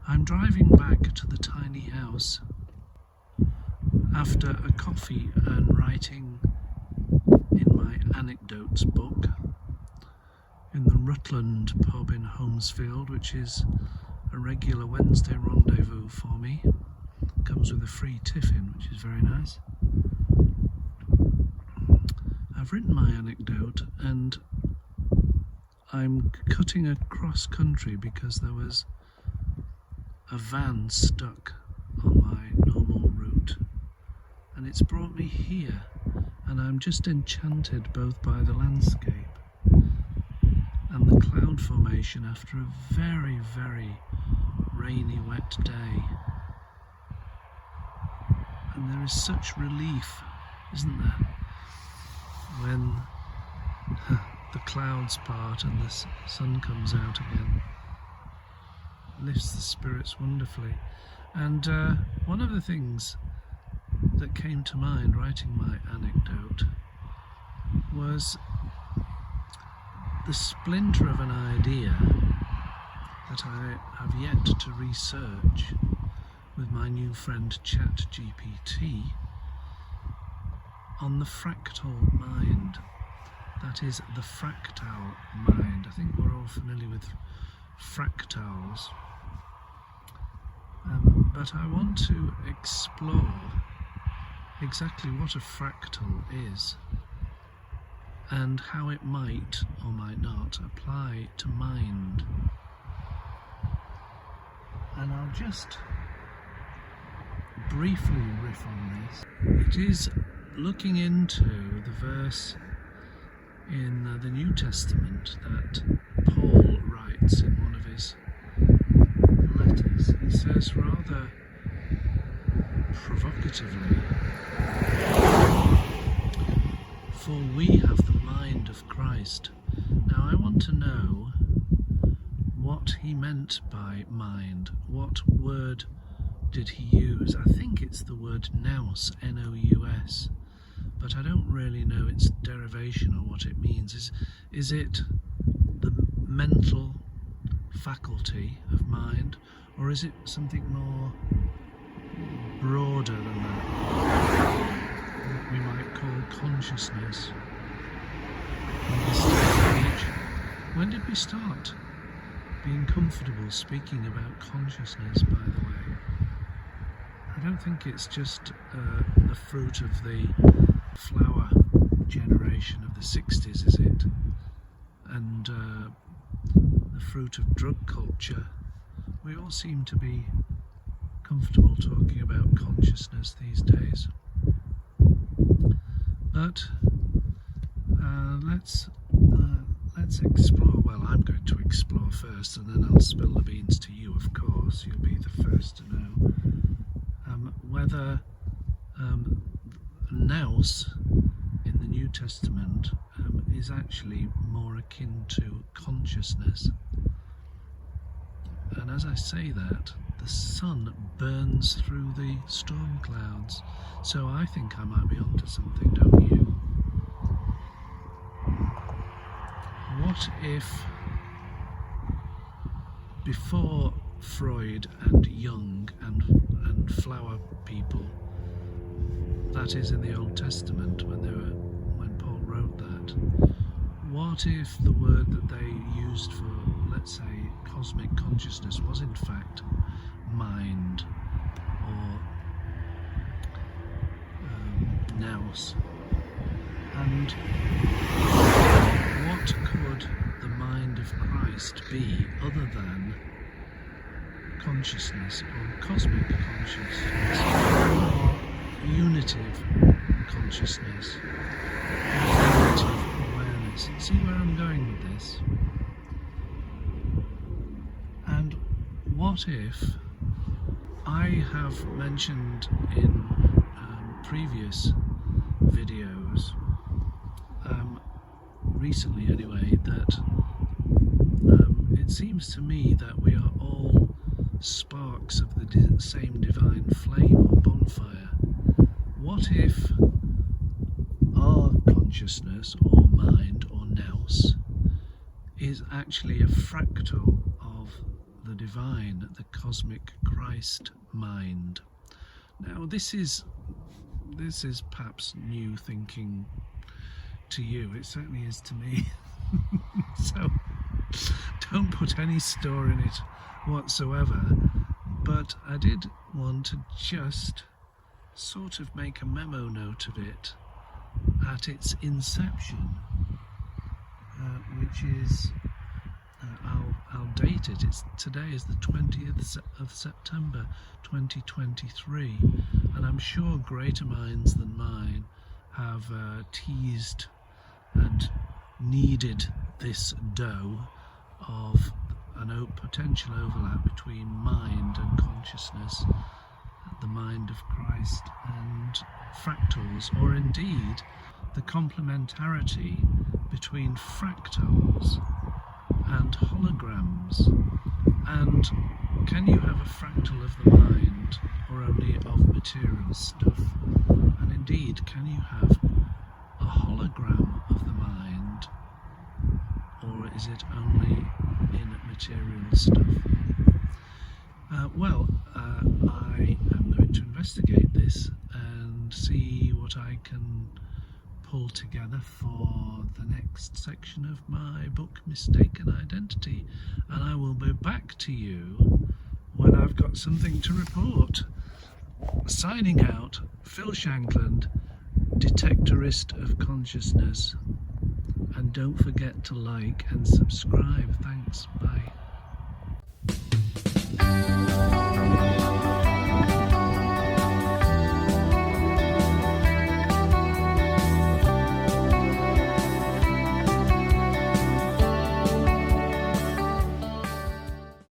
I'm driving back to the tiny house after a coffee and writing in my anecdotes book in the Rutland pub in Holmesfield, which is a regular Wednesday rendezvous for me. Comes with a free tiffin, which is very nice. I've written my anecdote and I'm cutting across country because there was a van stuck on my normal route, and it's brought me here, and I'm just enchanted both by the landscape and the cloud formation after a very, very rainy, wet day. And there is such relief, isn't there, when the clouds part and the sun comes out again. Lifts the spirits wonderfully. And one of the things that came to mind writing my anecdote was the splinter of an idea that I have yet to research with my new friend ChatGPT on the fractal mind. That is the fractal mind. I think we're all familiar with fractals, but I want to explore exactly what a fractal is and how it might or might not apply to mind. And I'll just briefly riff on this. It is looking into the verse in the New Testament that Paul writes in one of his letters. He says rather provocatively, "For we have the mind of Christ." Now I want to know what he meant by mind. What word did he use? I think it's the word nous, N-O-U-S, but I don't really know its derivation or what it means. Is it the mental faculty of mind, or is it something more broader than that, what we might call consciousness in this day and age? When did we start being comfortable speaking about consciousness, by the way? I don't think it's just the fruit of the flower generation of the 60s, is it? And the fruit of drug culture. We all seem to be comfortable talking about consciousness these days. But let's explore. Well, I'm going to explore first, and then I'll spill the beans to you, of course. You'll be the first to know whether nous in the New Testament is actually more akin to consciousness. And as I say that, the sun burns through the storm clouds, so I think I might be onto something, don't you? What if, before Freud and Jung and flower people, that is in the Old Testament when Paul wrote that, what if the word that they used for, let's say, cosmic consciousness was in fact mind or nous? And what could the mind of Christ be other than consciousness or cosmic consciousness or unitive consciousness, unitive awareness? See where I'm going with this? And what if I have mentioned in previous videos, recently anyway, that it seems to me that we are all sparks of the same divine flame or bonfire. What if our consciousness or mind or nous is actually a fractal of the divine, the cosmic Christ mind. Now this is perhaps new thinking to you. It certainly is to me. So don't put any store in it whatsoever. But I did want to just sort of make a memo note of it at its inception, which is, I'll date it. Today is the 20th of September 2023, and I'm sure greater minds than mine have teased and kneaded this dough of a potential overlap between mind and consciousness, the mind of Christ, and fractals, or indeed the complementarity between fractals and holograms. And can you have a fractal of the mind or only of material stuff? And indeed, can you have a hologram of the mind, or is it only in material stuff? I am going to investigate this and see what I can pull together for the next section of my book, Mistaken Identity, and I will be back to you when I've got something to report. Signing out, Phil Shankland, Detectorist of Consciousness, and don't forget to like and subscribe. Thanks, bye.